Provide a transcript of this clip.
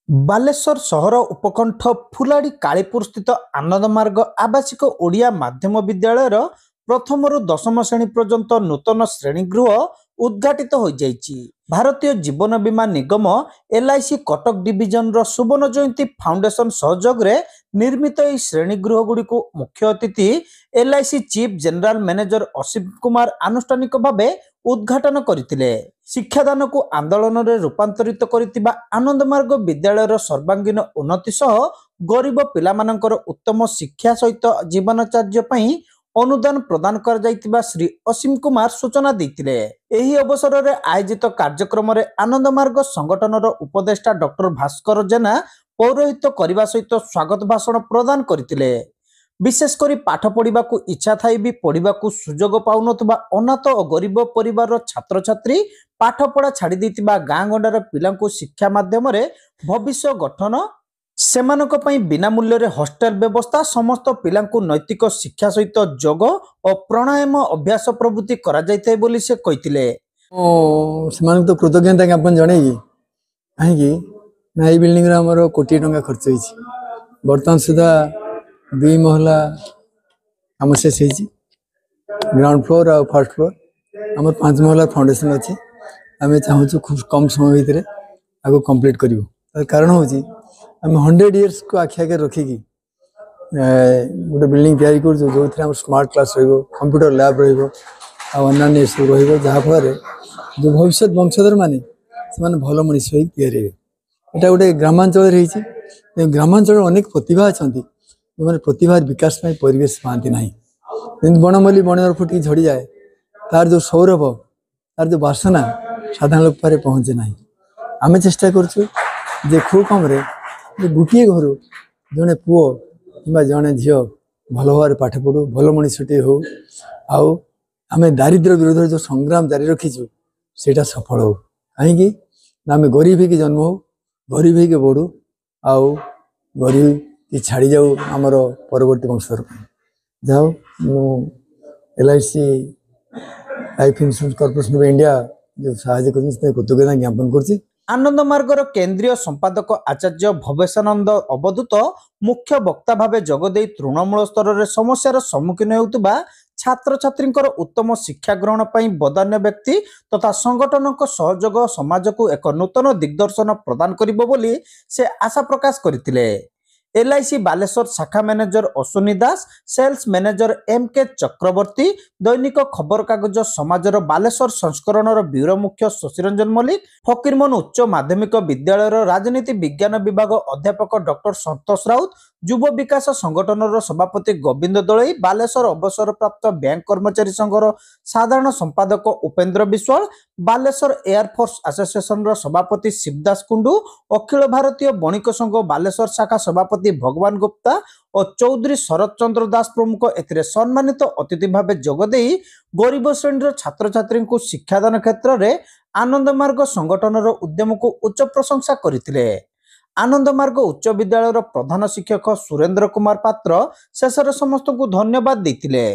ବାଲେଶ୍ୱର ସହର ଉପକଣ୍ଠ ଫୁଲାଡ଼ି କାଳୀପୁର ସ୍ଥିତ ଆନନ୍ଦମାର୍ଗ ଆବାସିକ ଓଡ଼ିଆ ମାଧ୍ୟମ ବିଦ୍ୟାଳୟର ପ୍ରଥମରୁ ଦଶମ ଶ୍ରେଣୀ ପର୍ଯ୍ୟନ୍ତ ନୂତନ ଶ୍ରେଣୀଗୃହ ଉଦ୍ଘାଟିତ ହୋଇଯାଇଛି। ଭାରତୀୟ ଜୀବନ ବୀମା ନିଗମ LIC କଟକ ଡିଭିଜନର ସୁବର୍ଣ୍ଣ ଜୟନ୍ତୀ ଫାଉଣ୍ଡେସନ ସହଯୋଗରେ ନିର୍ମିତ ଏହି ଶ୍ରେଣୀଗୃହଗୁଡ଼ିକୁ ମୁଖ୍ୟ ଅତିଥି LIC ଚିଫ୍ ଜେନେରାଲ ମ୍ୟାନେଜର ଅସୀମ କୁମାର ଆନୁଷ୍ଠାନିକ ଭାବେ ଉଦ୍ଘାଟନ କରିଥିଲେ। ଶିକ୍ଷାଦାନକୁ ଆନ୍ଦୋଳନରେ ରୂପାନ୍ତରିତ କରିଥିବା ଆନନ୍ଦମାର୍ଗ ବିଦ୍ୟାଳୟର ସର୍ବାଙ୍ଗୀନ ଉନ୍ନତି ସହ ଗରିବ ପିଲାମାନଙ୍କର ଉତ୍ତମ ଶିକ୍ଷା ସହିତ ଜୀବନଚର୍ଯ୍ୟା ପାଇଁ ଅନୁଦାନ ପ୍ରଦାନ କରାଯାଇଥିବା ଶ୍ରୀ ଅସୀମ କୁମାର ସୂଚନା ଦେଇଥିଲେ। ଏହି ଅବସରରେ ଆୟୋଜିତ କାର୍ଯ୍ୟକ୍ରମରେ ଆନନ୍ଦମାର୍ଗ ସଂଗଠନର ଉପଦେଷ୍ଟା ଡକ୍ଟର ଭାସ୍କର ଜେନା ପୌରୋହିତ୍ୟ କରିବା ସହିତ ସ୍ୱାଗତ ଭାଷଣ ପ୍ରଦାନ କରିଥିଲେ। ବିଶେଷ କରି ପାଠ ପଢ଼ିବାକୁ ଇଚ୍ଛା ଥାଇ ବି ପଢ଼ିବାକୁ ସୁଯୋଗ ପାଉନଥିବା ଅନାଥ ଓ ଗରିବ ପରିବାରର ଛାତ୍ରଛାତ୍ରୀ ପାଠପଢ଼ା ଛାଡ଼ି ଦେଇଥିବା ଗାଁ ଗଣ୍ଡାର ପିଲାଙ୍କୁ ଶିକ୍ଷା ମାଧ୍ୟମରେ ଭବିଷ୍ୟ ଗଠନ, ସେମାନଙ୍କ ପାଇଁ ବିନା ମୂଲ୍ୟରେ ହଷ୍ଟେଲ ବ୍ୟବସ୍ଥା, ସମସ୍ତ ପିଲାଙ୍କୁ ନୈତିକ ଶିକ୍ଷା ସହିତ ଯୋଗ ଓ ପ୍ରାଣାୟାମ ଅଭ୍ୟାସ ପ୍ରଭୃତି କରାଯାଇଥାଏ ବୋଲି ସେ କହିଥିଲେ। ସେମାନଙ୍କୁ ତ କୃତଜ୍ଞତା ଜ୍ଞାପନ ଜଣେଇକି କାହିଁକି ନା ଏଇ ବିଲ୍ଡିଂରେ ଆମର କୋଟିଏ ଟଙ୍କା ଖର୍ଚ୍ଚ ହେଇଛି। ବର୍ତ୍ତମାନ ସୁଦ୍ଧା 2 ମହଲା କାମ ଶେଷ ହେଇଛି। ଗ୍ରାଉଣ୍ଡ ଫ୍ଲୋର ଆଉ ଫାର୍ଷ୍ଟ ଫ୍ଲୋର ଆମର 5 ମହଲା फाउंडेशन ଅଛି। ଆମେ ଚାହୁଁଛୁ ଖୁବ୍ କମ୍ ସମୟ ଭିତରେ ଆକୁ କମ୍ପ୍ଲିଟ୍ କରିବୁ। ତାର କାରଣ ହେଉଛି ଆମେ 100 ଇୟର୍ସ को आखि आगे रखिकी गोटे बिल्डिंग तैयारी करूँ जो स्मार्ट क्लास कंप्यूटर लैब रन्य सब रहाफल जो भविष्य वंशधर मैंने भल मनीष तैयारी यहाँ गोटे ग्रामांचल ग्रामांचल अनेक प्रतिभा अच्छा जो प्रतिभा विकास परिवेश पाती ना बनमल्ली बणर फुटी झड़ी जाए तार जो सौरभ तार जो बासना साधारण लोक पारे पहुँचे ना। आम चेष्टा करूँ खूब कम गोटे घर जड़े पुओ कि जड़े झी भल भाव पाठ पढ़ू भल मनीषटे हो आम दारिद्र विरोध जो संग्राम जारी रखीचु से सफल हो कहीं आम गरीब ही जन्म हो गरीब ही बढ़ू आउ गरीब की छाड़ी जाऊ आमर परवर्ती वंशधर जाओ LIC life insurance corporation of India जो साहाय्य कृतज्ञता ज्ञापन कर। आनंदमार्गर केंद्रीय संपादक आचार्य भवेशानंद अवधूत मुख्य वक्ता भाव जोगदे तृणमूल स्तर में समस्यार सम्मुखीन होउतबा छात्र छात्री उत्तम शिक्षा ग्रहण पर बदान्य व्यक्ति तथा संगठन सहयोग समाज को एक नूतन दिग्दर्शन प्रदान करिबो बोली से आशा प्रकाश करथिले। LIC बालेश्वर शाखा मैनेजर अश्विनी दास, सेल्स मैनेजर MK चक्रवर्ती, दैनिक खबर कागज समाजर बालेश्वर संस्करणर ब्यूरो मुख्य शशिरंजन मल्लिक, फकीरमोहन उच्च माध्यमिक विद्यालय राजनीति विज्ञान विभाग अध्यापक डॉक्टर संतोष राउत, युव विकास संगठनर सभापति गोविंद दलई, बालेश्वर अवसर प्राप्त बैंक कर्मचारी संघर साधारण संपादक उपेन्द्र विश्वाल, बालेश्वर एयरफोर्स एसोसिएशन सभापति शिवदास कुंडू, अखिल भारतीय बणिक संघ बालेश्वर शाखा सभापति भगवान गुप्ता और चौधरी शरद चंद्र दास प्रमुख एथिरे सम्मानित अतिथि भाव जोगदे गरीब श्रेणी छात्र छात्री को शिक्षादान क्षेत्र में आनंदमार्ग संगठनर उद्यम को उच्च प्रशंसा करथिले। आनंदमार्ग उच्च विद्यालयर प्रधान शिक्षक सुरेंद्र कुमार पात्र शेष समस्त को धन्यवाद देथिले।